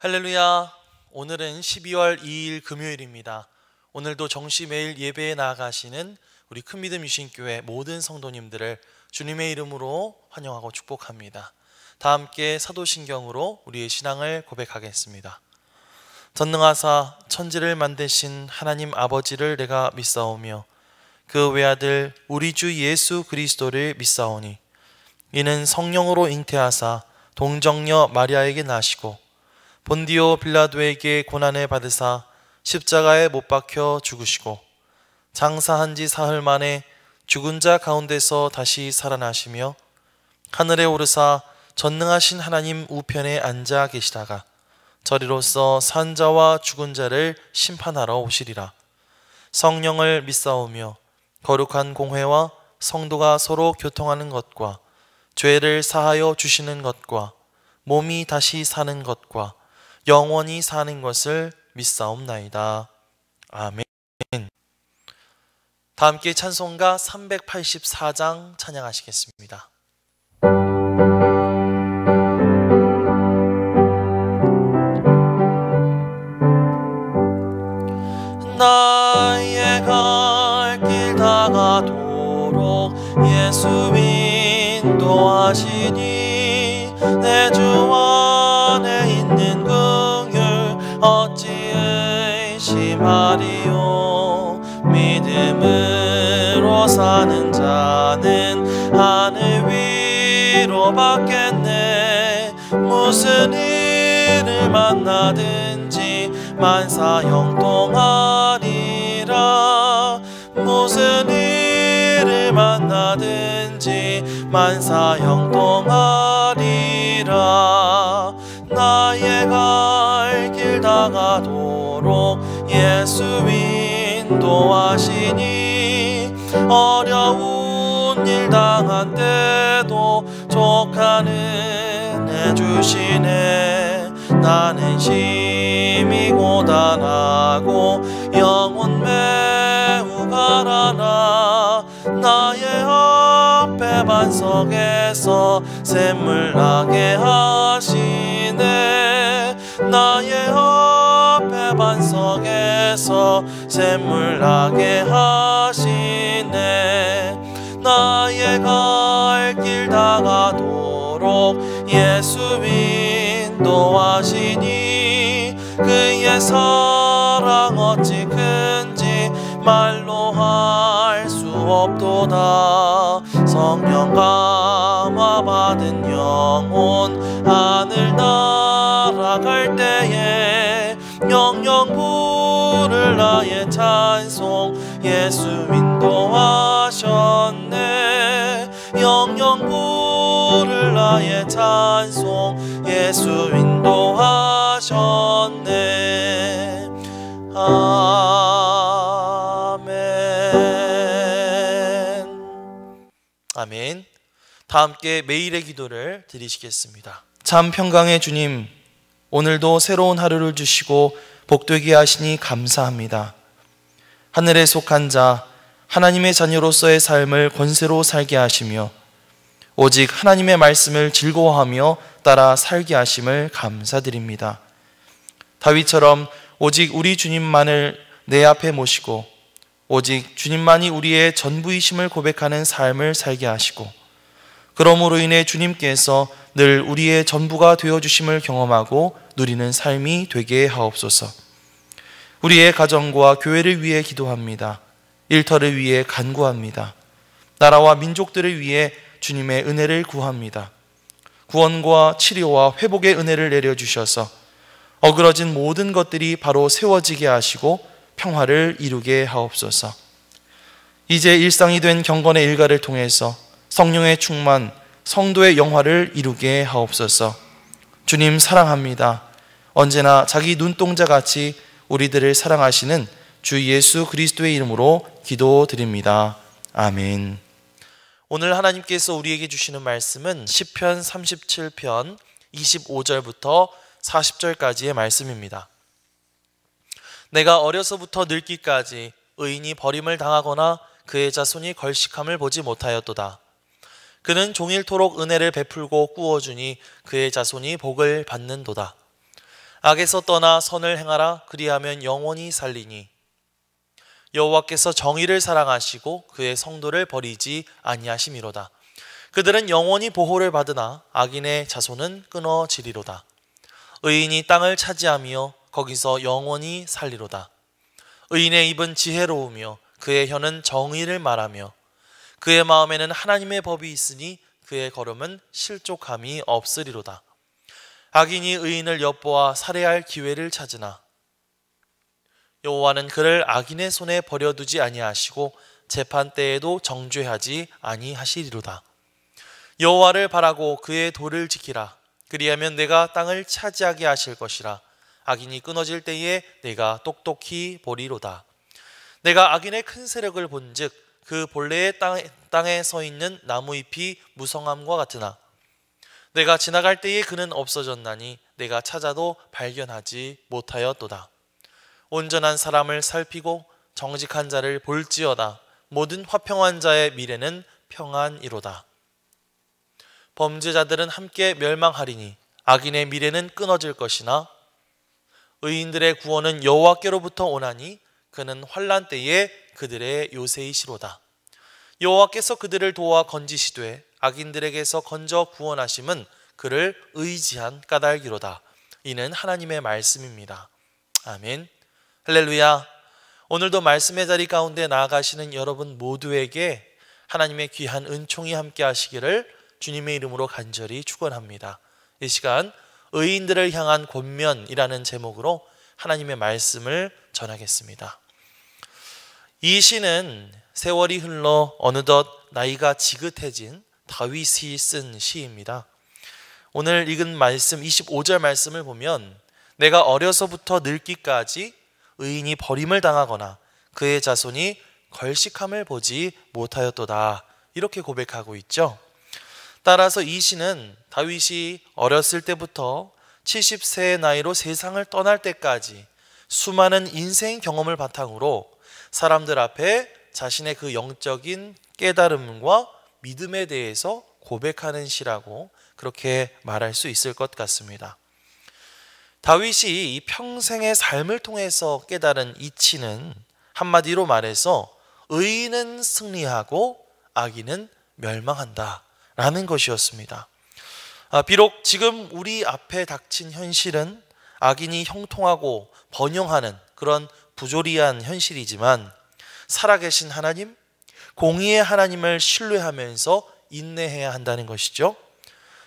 할렐루야. 오늘은 12월 2일 금요일입니다. 오늘도 정시 매일 예배에 나아가시는 우리 큰믿음 유신교회 모든 성도님들을 주님의 이름으로 환영하고 축복합니다. 다 함께 사도신경으로 우리의 신앙을 고백하겠습니다. 전능하사 천지를 만드신 하나님 아버지를 내가 믿사오며 그 외아들 우리 주 예수 그리스도를 믿사오니 이는 성령으로 잉태하사 동정녀 마리아에게 나시고 본디오 빌라도에게 고난을 받으사 십자가에 못 박혀 죽으시고 장사한 지 사흘 만에 죽은 자 가운데서 다시 살아나시며 하늘에 오르사 전능하신 하나님 우편에 앉아 계시다가 저리로서 산 자와 죽은 자를 심판하러 오시리라. 성령을 믿사오며 거룩한 공회와 성도가 서로 교통하는 것과 죄를 사하여 주시는 것과 몸이 다시 사는 것과 영원히 사는 것을 믿사옵나이다. 아멘. 다 함께 찬송가 384장 찬양하시겠습니다. 나의 갈 길 다가도록 예수 인도하시니 내 주 안에 있는 어찌 의심하리요. 믿음으로 사는 자는 하늘 위로 받겠네. 무슨 일을 만나든지 만사 형통하리라. 무슨 일을 만나든지 만사 형통하리라. 나의 갈 길 다가도록 예수 인도하시니 어려운 일 당한 때도 족한 은혜 주시네. 나는 심히 고단하고 영혼 매우 가라나. 나의 앞에 반석에서 샘물 나게 하시네. 나의 앞에 반석에서 샘물 나게 하시네. 나의 갈 길 다가도록 예수 인도하시니 그의 사랑 어찌 큰지 말로 할 수 없도다. 성령 감화 받은 영혼 하늘 날아갈 때에 영영 부를 나의 찬송 예수 인도하셨네. 영영 부를 나의 찬송 예수 인도하셨네. 아멘. 다 함께 매일의 기도를 드리시겠습니다. 참 평강의 주님, 오늘도 새로운 하루를 주시고 복되게 하시니 감사합니다. 하늘에 속한 자, 하나님의 자녀로서의 삶을 권세로 살게 하시며 오직 하나님의 말씀을 즐거워하며 따라 살게 하심을 감사드립니다. 다윗처럼 오직 우리 주님만을 내 앞에 모시고 오직 주님만이 우리의 전부이심을 고백하는 삶을 살게 하시고 그러므로 인해 주님께서 늘 우리의 전부가 되어주심을 경험하고 누리는 삶이 되게 하옵소서. 우리의 가정과 교회를 위해 기도합니다. 일터를 위해 간구합니다. 나라와 민족들을 위해 주님의 은혜를 구합니다. 구원과 치료와 회복의 은혜를 내려주셔서 어그러진 모든 것들이 바로 세워지게 하시고 평화를 이루게 하옵소서. 이제 일상이 된 경건의 일가를 통해서 성령의 충만, 성도의 영화를 이루게 하옵소서. 주님 사랑합니다. 언제나 자기 눈동자같이 우리들을 사랑하시는 주 예수 그리스도의 이름으로 기도드립니다. 아멘. 오늘 하나님께서 우리에게 주시는 말씀은 시편 37편 25절부터 40절까지의 말씀입니다. 내가 어려서부터 늙기까지 의인이 버림을 당하거나 그의 자손이 걸식함을 보지 못하였도다. 그는 종일토록 은혜를 베풀고 꾸어주니 그의 자손이 복을 받는도다. 악에서 떠나 선을 행하라. 그리하면 영원히 살리니. 여호와께서 정의를 사랑하시고 그의 성도를 버리지 아니하심이로다. 그들은 영원히 보호를 받으나 악인의 자손은 끊어지리로다. 의인이 땅을 차지하며 거기서 영원히 살리로다. 의인의 입은 지혜로우며 그의 혀는 정의를 말하며 그의 마음에는 하나님의 법이 있으니 그의 걸음은 실족함이 없으리로다. 악인이 의인을 엿보아 살해할 기회를 찾으나 여호와는 그를 악인의 손에 버려두지 아니하시고 재판 때에도 정죄하지 아니하시리로다. 여호와를 바라고 그의 도를 지키라. 그리하면 내가 땅을 차지하게 하실 것이라. 악인이 끊어질 때에 내가 똑똑히 보리로다. 내가 악인의 큰 세력을 본즉 그 본래의 땅에 서 있는 나무잎이 무성함과 같으나 내가 지나갈 때에 그는 없어졌나니 내가 찾아도 발견하지 못하였도다. 온전한 사람을 살피고 정직한 자를 볼지어다. 모든 화평한 자의 미래는 평안이로다. 범죄자들은 함께 멸망하리니 악인의 미래는 끊어질 것이나 의인들의 구원은 여호와께로부터 오나니 그는 환난 때에 그들의 요새이시로다. 여호와께서 그들을 도와 건지시되 악인들에게서 건져 구원하심은 그를 의지한 까닭이로다. 이는 하나님의 말씀입니다. 아멘. 할렐루야. 오늘도 말씀의 자리 가운데 나아가시는 여러분 모두에게 하나님의 귀한 은총이 함께 하시기를 주님의 이름으로 간절히 축원합니다. 이 시간 의인들을 향한 권면이라는 제목으로 하나님의 말씀을 전하겠습니다. 이 시는 세월이 흘러 어느덧 나이가 지긋해진 다윗이 쓴 시입니다. 오늘 읽은 말씀 25절 말씀을 보면 내가 어려서부터 늙기까지 의인이 버림을 당하거나 그의 자손이 걸식함을 보지 못하였도다. 이렇게 고백하고 있죠. 따라서 이 시는 다윗이 어렸을 때부터 70세의 나이로 세상을 떠날 때까지 수많은 인생 경험을 바탕으로 사람들 앞에 자신의 그 영적인 깨달음과 믿음에 대해서 고백하는 시라고 그렇게 말할 수 있을 것 같습니다. 다윗이 이 평생의 삶을 통해서 깨달은 이치는 한마디로 말해서 의인은 승리하고 악인은 멸망한다 라는 것이었습니다. 비록 지금 우리 앞에 닥친 현실은 악인이 형통하고 번영하는 그런 부조리한 현실이지만 살아계신 하나님, 공의의 하나님을 신뢰하면서 인내해야 한다는 것이죠.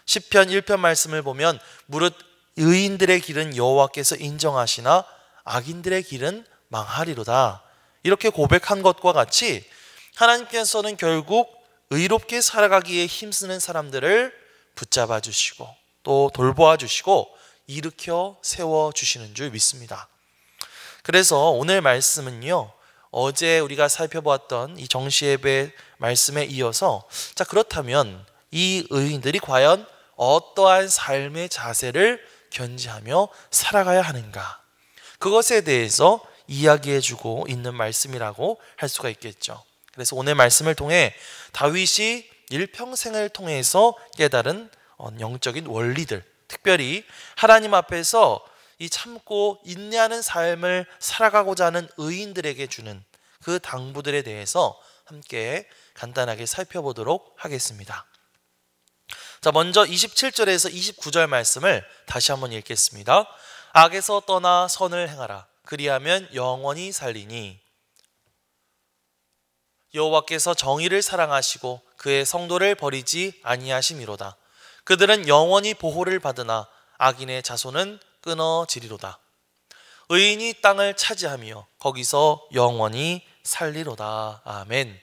시편 1편 말씀을 보면 무릇 의인들의 길은 여호와께서 인정하시나 악인들의 길은 망하리로다. 이렇게 고백한 것과 같이 하나님께서는 결국 의롭게 살아가기에 힘쓰는 사람들을 붙잡아 주시고 또 돌보아 주시고 일으켜 세워 주시는 줄 믿습니다. 그래서 오늘 말씀은요, 어제 우리가 살펴보았던 이 정시예배 말씀에 이어서 자, 그렇다면 이 의인들이 과연 어떠한 삶의 자세를 견지하며 살아가야 하는가, 그것에 대해서 이야기해주고 있는 말씀이라고 할 수가 있겠죠. 그래서 오늘 말씀을 통해 다윗이 일평생을 통해서 깨달은 영적인 원리들, 특별히 하나님 앞에서 이 참고 인내하는 삶을 살아가고자 하는 의인들에게 주는 그 당부들에 대해서 함께 간단하게 살펴보도록 하겠습니다. 자, 먼저 27절에서 29절 말씀을 다시 한번 읽겠습니다. 악에서 떠나 선을 행하라. 그리하면 영원히 살리니. 여호와께서 정의를 사랑하시고 그의 성도를 버리지 아니하심이로다. 그들은 영원히 보호를 받으나 악인의 자손은 끊어지리로다. 의인이 땅을 차지하며 거기서 영원히 살리로다. 아멘.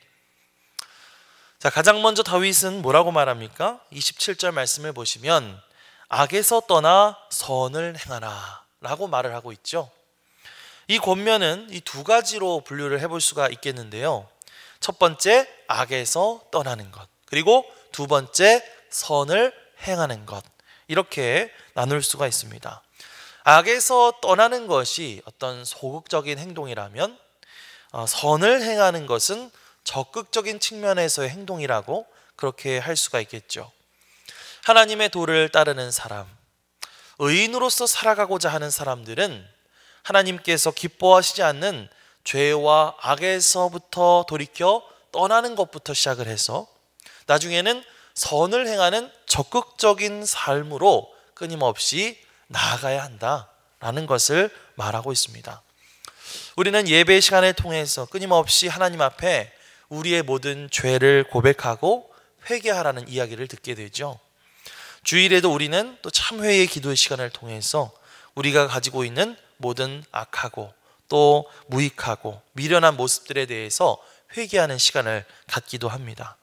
자, 가장 먼저 다윗은 뭐라고 말합니까? 27절 말씀을 보시면 악에서 떠나 선을 행하라 라고 말을 하고 있죠. 이 권면은 이 두 가지로 분류를 해볼 수가 있겠는데요. 첫 번째, 악에서 떠나는 것, 그리고 두 번째, 선을 행하는 것, 이렇게 나눌 수가 있습니다. 악에서 떠나는 것이 어떤 소극적인 행동이라면 선을 행하는 것은 적극적인 측면에서의 행동이라고 그렇게 할 수가 있겠죠. 하나님의 도를 따르는 사람, 의인으로서 살아가고자 하는 사람들은 하나님께서 기뻐하시지 않는 죄와 악에서부터 돌이켜 떠나는 것부터 시작을 해서 나중에는 선을 행하는 적극적인 삶으로 끊임없이 나아가야 한다라는 것을 말하고 있습니다. 우리는 예배 시간을 통해서 끊임없이 하나님 앞에 우리의 모든 죄를 고백하고 회개하라는 이야기를 듣게 되죠. 주일에도 우리는 또 참회의 기도의 시간을 통해서 우리가 가지고 있는 모든 악하고 또 무익하고 미련한 모습들에 대해서 회개하는 시간을 갖기도 합니다.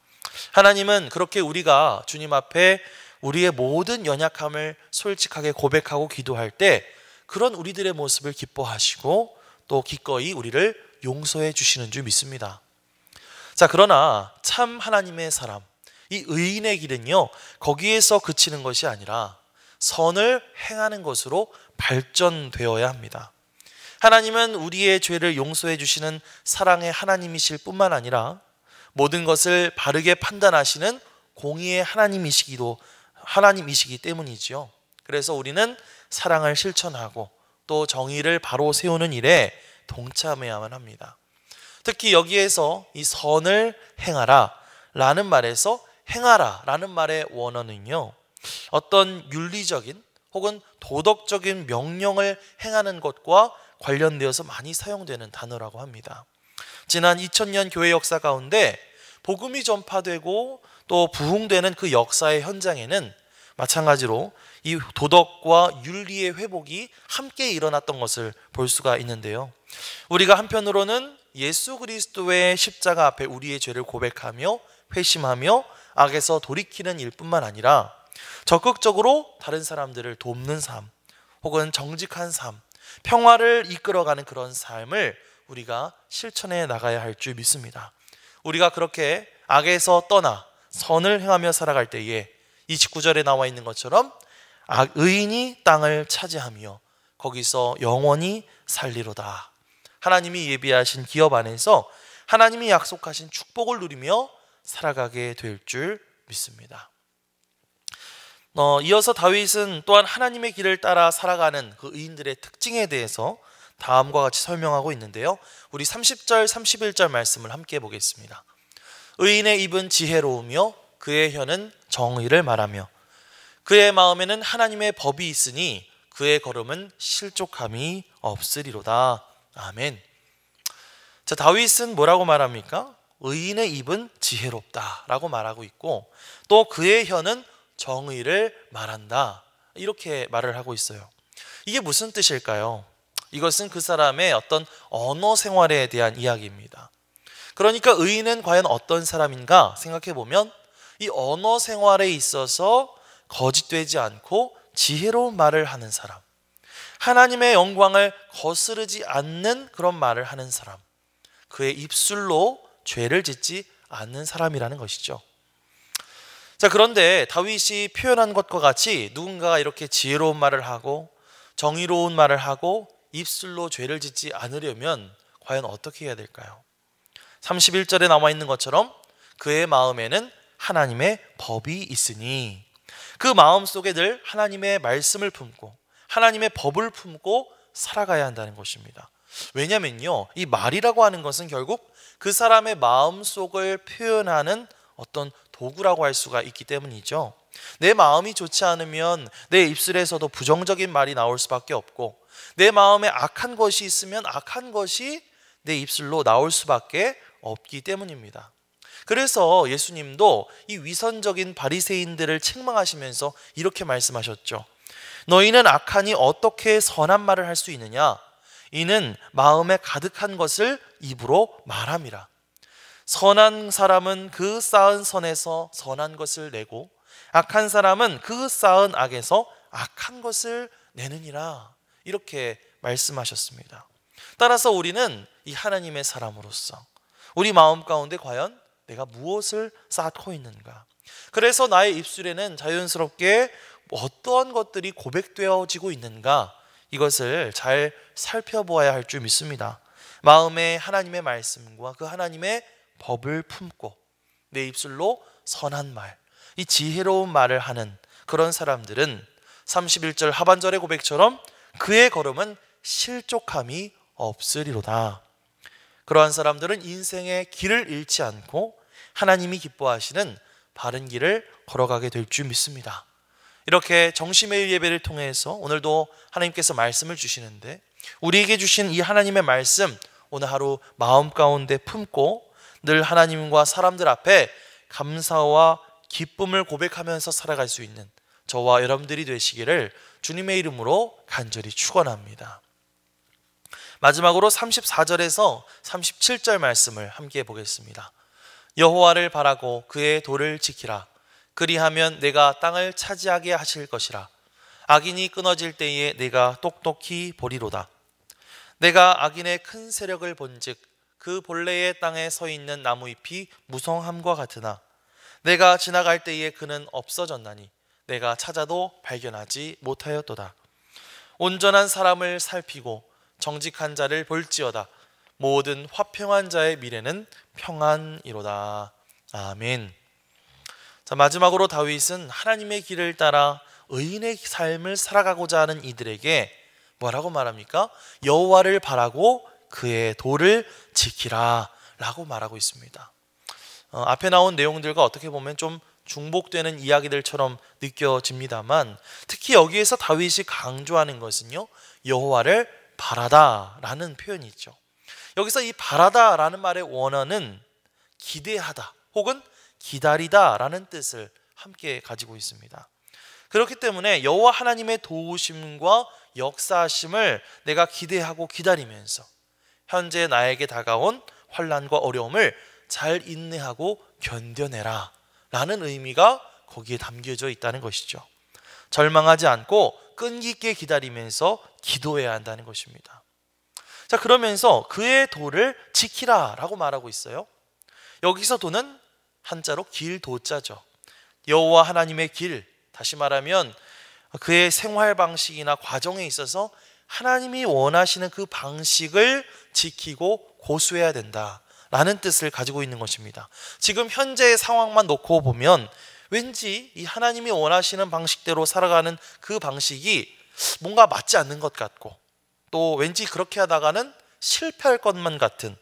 하나님은 그렇게 우리가 주님 앞에 우리의 모든 연약함을 솔직하게 고백하고 기도할 때 그런 우리들의 모습을 기뻐하시고 또 기꺼이 우리를 용서해 주시는 줄 믿습니다. 자, 그러나 참 하나님의 사람, 이 의인의 길은요, 거기에서 그치는 것이 아니라 선을 행하는 것으로 발전되어야 합니다. 하나님은 우리의 죄를 용서해 주시는 사랑의 하나님이실 뿐만 아니라 모든 것을 바르게 판단하시는 공의의 하나님이시기 때문이지요. 그래서 우리는 사랑을 실천하고 또 정의를 바로 세우는 일에 동참해야만 합니다. 특히 여기에서 이 선을 행하라 라는 말에서 행하라 라는 말의 원어는요, 어떤 윤리적인 혹은 도덕적인 명령을 행하는 것과 관련되어서 많이 사용되는 단어라고 합니다. 지난 2000년 교회 역사 가운데 복음이 전파되고 또 부흥되는 그 역사의 현장에는 마찬가지로 이 도덕과 윤리의 회복이 함께 일어났던 것을 볼 수가 있는데요. 우리가 한편으로는 예수 그리스도의 십자가 앞에 우리의 죄를 고백하며 회심하며 악에서 돌이키는 일뿐만 아니라 적극적으로 다른 사람들을 돕는 삶 혹은 정직한 삶, 평화를 이끌어가는 그런 삶을 우리가 실천해 나가야 할 줄 믿습니다. 우리가 그렇게 악에서 떠나 선을 행하며 살아갈 때에 29절에 나와 있는 것처럼 의인이 땅을 차지하며 거기서 영원히 살리로다. 하나님이 예비하신 기업 안에서 하나님이 약속하신 축복을 누리며 살아가게 될 줄 믿습니다. 이어서 다윗은 또한 하나님의 길을 따라 살아가는 그 의인들의 특징에 대해서 다음과 같이 설명하고 있는데요. 우리 30절, 31절 말씀을 함께 보겠습니다. 의인의 입은 지혜로우며 그의 혀는 정의를 말하며 그의 마음에는 하나님의 법이 있으니 그의 걸음은 실족함이 없으리로다. 아멘. 자, 다윗은 뭐라고 말합니까? 의인의 입은 지혜롭다라고 말하고 있고 또 그의 혀는 정의를 말한다, 이렇게 말을 하고 있어요. 이게 무슨 뜻일까요? 이것은 그 사람의 어떤 언어 생활에 대한 이야기입니다. 그러니까 의인은 과연 어떤 사람인가 생각해 보면 이 언어 생활에 있어서 거짓되지 않고 지혜로운 말을 하는 사람, 하나님의 영광을 거스르지 않는 그런 말을 하는 사람, 그의 입술로 죄를 짓지 않는 사람이라는 것이죠. 자, 그런데 다윗이 표현한 것과 같이 누군가가 이렇게 지혜로운 말을 하고 정의로운 말을 하고 입술로 죄를 짓지 않으려면 과연 어떻게 해야 될까요? 31절에 나와 있는 것처럼 그의 마음에는 하나님의 법이 있으니 그 마음속에 늘 하나님의 말씀을 품고 하나님의 법을 품고 살아가야 한다는 것입니다. 왜냐면요, 이 말이라고 하는 것은 결국 그 사람의 마음속을 표현하는 어떤 도구라고 할 수가 있기 때문이죠. 내 마음이 좋지 않으면 내 입술에서도 부정적인 말이 나올 수밖에 없고 내 마음에 악한 것이 있으면 악한 것이 내 입술로 나올 수밖에 없기 때문입니다. 그래서 예수님도 이 위선적인 바리새인들을 책망하시면서 이렇게 말씀하셨죠. 너희는 악하니 어떻게 선한 말을 할 수 있느냐? 이는 마음에 가득한 것을 입으로 말함이라. 선한 사람은 그 쌓은 선에서 선한 것을 내고 악한 사람은 그 쌓은 악에서 악한 것을 내느니라, 이렇게 말씀하셨습니다. 따라서 우리는 이 하나님의 사람으로서 우리 마음 가운데 과연 내가 무엇을 쌓고 있는가? 그래서 나의 입술에는 자연스럽게 어떠한 것들이 고백되어지고 있는가? 이것을 잘 살펴보아야 할 줄 믿습니다. 마음에 하나님의 말씀과 그 하나님의 법을 품고 내 입술로 선한 말, 이 지혜로운 말을 하는 그런 사람들은 31절 하반절의 고백처럼 그의 걸음은 실족함이 없으리로다. 그러한 사람들은 인생의 길을 잃지 않고 하나님이 기뻐하시는 바른 길을 걸어가게 될 줄 믿습니다. 이렇게 정시매일 예배를 통해서 오늘도 하나님께서 말씀을 주시는데, 우리에게 주신 이 하나님의 말씀 오늘 하루 마음 가운데 품고 늘 하나님과 사람들 앞에 감사와 기쁨을 고백하면서 살아갈 수 있는 저와 여러분들이 되시기를 주님의 이름으로 간절히 축원합니다. 마지막으로 34절에서 37절 말씀을 함께 보겠습니다. 여호와를 바라고 그의 도를 지키라. 그리하면 내가 땅을 차지하게 하실 것이라. 악인이 끊어질 때에 내가 똑똑히 보리로다. 내가 악인의 큰 세력을 본즉 그 본래의 땅에 서 있는 나무잎이 무성함과 같으나 내가 지나갈 때에 그는 없어졌나니 내가 찾아도 발견하지 못하였도다. 온전한 사람을 살피고 정직한 자를 볼지어다. 모든 화평한 자의 미래는 평안이로다. 아멘. 자, 마지막으로 다윗은 하나님의 길을 따라 의인의 삶을 살아가고자 하는 이들에게 뭐라고 말합니까? 여호와를 바라고 그의 도를 지키라 라고 말하고 있습니다. 앞에 나온 내용들과 어떻게 보면 좀 중복되는 이야기들처럼 느껴집니다만, 특히 여기에서 다윗이 강조하는 것은요, 여호와를 바라다 라는 표현이 있죠. 여기서 이 바라다 라는 말의 원어는 기대하다 혹은 기다리다 라는 뜻을 함께 가지고 있습니다. 그렇기 때문에 여호와 하나님의 도우심과 역사하심을 내가 기대하고 기다리면서 현재 나에게 다가온 환난과 어려움을 잘 인내하고 견뎌내라 라는 의미가 거기에 담겨져 있다는 것이죠. 절망하지 않고 끈기 있게 기다리면서 기도해야 한다는 것입니다. 자, 그러면서 그의 도를 지키라 라고 말하고 있어요. 여기서 도는 한자로 길도자죠. 여호와 하나님의 길, 다시 말하면 그의 생활 방식이나 과정에 있어서 하나님이 원하시는 그 방식을 지키고 고수해야 된다 라는 뜻을 가지고 있는 것입니다. 지금 현재의 상황만 놓고 보면 왠지 이 하나님이 원하시는 방식대로 살아가는 그 방식이 뭔가 맞지 않는 것 같고, 또 왠지 그렇게 하다가는 실패할 것만 같은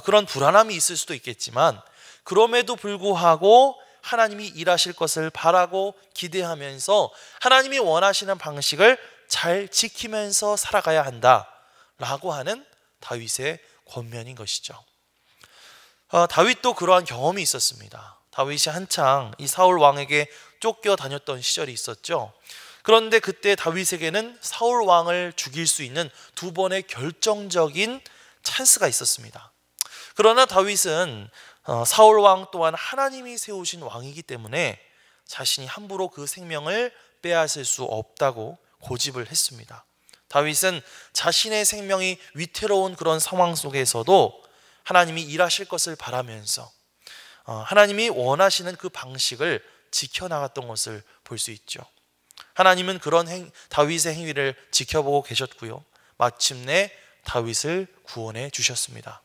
그런 불안함이 있을 수도 있겠지만, 그럼에도 불구하고 하나님이 일하실 것을 바라고 기대하면서 하나님이 원하시는 방식을 잘 지키면서 살아가야 한다라고 하는 다윗의 권면인 것이죠. 다윗도 그러한 경험이 있었습니다. 다윗이 한창 이 사울 왕에게 쫓겨다녔던 시절이 있었죠. 그런데 그때 다윗에게는 사울 왕을 죽일 수 있는 두 번의 결정적인 찬스가 있었습니다. 그러나 다윗은 사울 왕 또한 하나님이 세우신 왕이기 때문에 자신이 함부로 그 생명을 빼앗을 수 없다고 고집을 했습니다. 다윗은 자신의 생명이 위태로운 그런 상황 속에서도 하나님이 일하실 것을 바라면서 하나님이 원하시는 그 방식을 지켜나갔던 것을 볼 수 있죠. 하나님은 그런 다윗의 행위를 지켜보고 계셨고요, 마침내 다윗을 구원해 주셨습니다.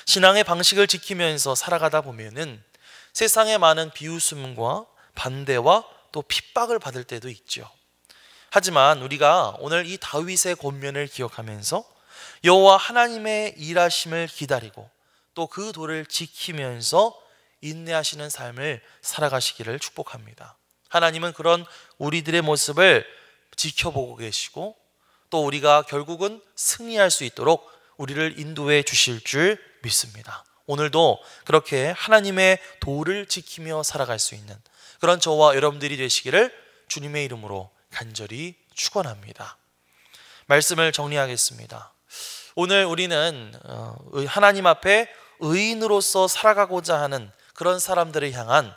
신앙의 방식을 지키면서 살아가다 보면은 세상의 많은 비웃음과 반대와 또 핍박을 받을 때도 있죠. 하지만 우리가 오늘 이 다윗의 권면을 기억하면서 여호와 하나님의 일하심을 기다리고 또 그 도를 지키면서 인내하시는 삶을 살아가시기를 축복합니다. 하나님은 그런 우리들의 모습을 지켜보고 계시고 또 우리가 결국은 승리할 수 있도록 우리를 인도해 주실 줄 믿습니다. 오늘도 그렇게 하나님의 도를 지키며 살아갈 수 있는 그런 저와 여러분들이 되시기를 주님의 이름으로 간절히 축원합니다. 말씀을 정리하겠습니다. 오늘 우리는 하나님 앞에 의인으로서 살아가고자 하는 그런 사람들을 향한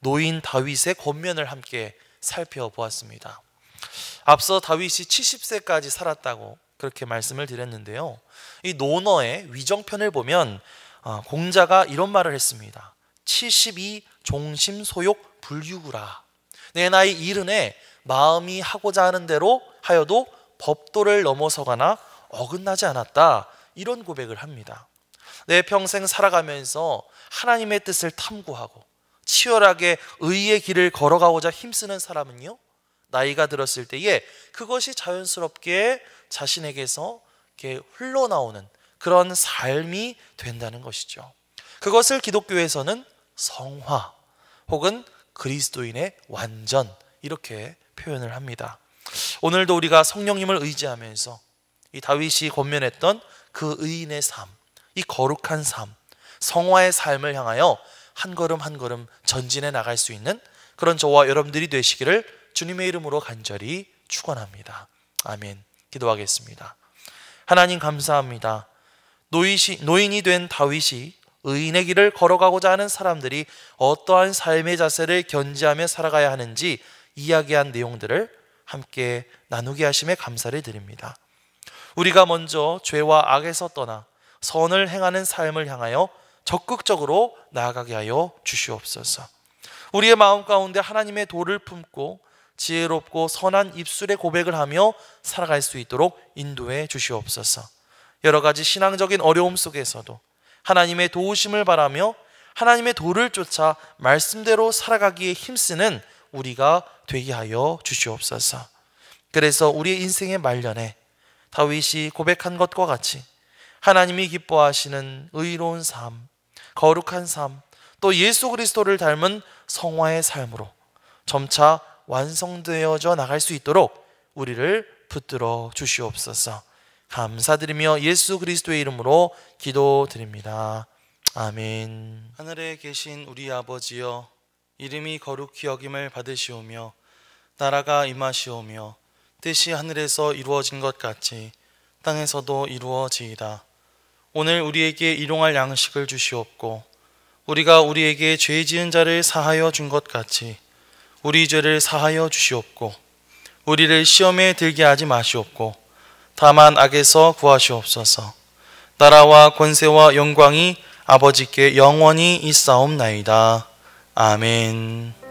노인 다윗의 권면을 함께 살펴보았습니다. 앞서 다윗이 70세까지 살았다고 그렇게 말씀을 드렸는데요, 이 논어의 위정편을 보면 공자가 이런 말을 했습니다. 72 종심소욕 불유구라. 내 나이 70에 마음이 하고자 하는 대로 하여도 법도를 넘어서거나 어긋나지 않았다, 이런 고백을 합니다. 내 평생 살아가면서 하나님의 뜻을 탐구하고 치열하게 의의 길을 걸어가고자 힘쓰는 사람은요, 나이가 들었을 때에 그것이 자연스럽게 자신에게서 이렇게 흘러나오는 그런 삶이 된다는 것이죠. 그것을 기독교에서는 성화 혹은 그리스도인의 완전 이렇게 표현을 합니다. 오늘도 우리가 성령님을 의지하면서 이 다윗이 권면했던 그 의인의 삶, 이 거룩한 삶, 성화의 삶을 향하여 한 걸음 한 걸음 전진해 나갈 수 있는 그런 저와 여러분들이 되시기를 주님의 이름으로 간절히 축원합니다. 아멘. 기도하겠습니다. 하나님 감사합니다. 노인이 된 다윗이 의인의 길을 걸어가고자 하는 사람들이 어떠한 삶의 자세를 견지하며 살아가야 하는지 이야기한 내용들을 함께 나누게 하심에 감사를 드립니다. 우리가 먼저 죄와 악에서 떠나 선을 행하는 삶을 향하여 적극적으로 나아가게 하여 주시옵소서. 우리의 마음 가운데 하나님의 도를 품고 지혜롭고 선한 입술의 고백을 하며 살아갈 수 있도록 인도해 주시옵소서. 여러 가지 신앙적인 어려움 속에서도 하나님의 도우심을 바라며 하나님의 도를 쫓아 말씀대로 살아가기에 힘쓰는 우리가 되게 하여 주시옵소서. 그래서 우리의 인생의 말년에 다윗이 고백한 것과 같이 하나님이 기뻐하시는 의로운 삶, 거룩한 삶, 또 예수 그리스도를 닮은 성화의 삶으로 점차 완성되어져 나갈 수 있도록 우리를 붙들어 주시옵소서. 감사드리며 예수 그리스도의 이름으로 기도드립니다. 아멘. 하늘에 계신 우리 아버지여, 이름이 거룩히 여김을 받으시오며 나라가 임하시오며 뜻이 하늘에서 이루어진 것 같이 땅에서도 이루어지이다. 오늘 우리에게 일용할 양식을 주시옵고 우리가 우리에게 죄 지은 자를 사하여 준 것 같이 우리 죄를 사하여 주시옵고 우리를 시험에 들게 하지 마시옵고 다만 악에서 구하시옵소서. 나라와 권세와 영광이 아버지께 영원히 있사옵나이다. 아멘.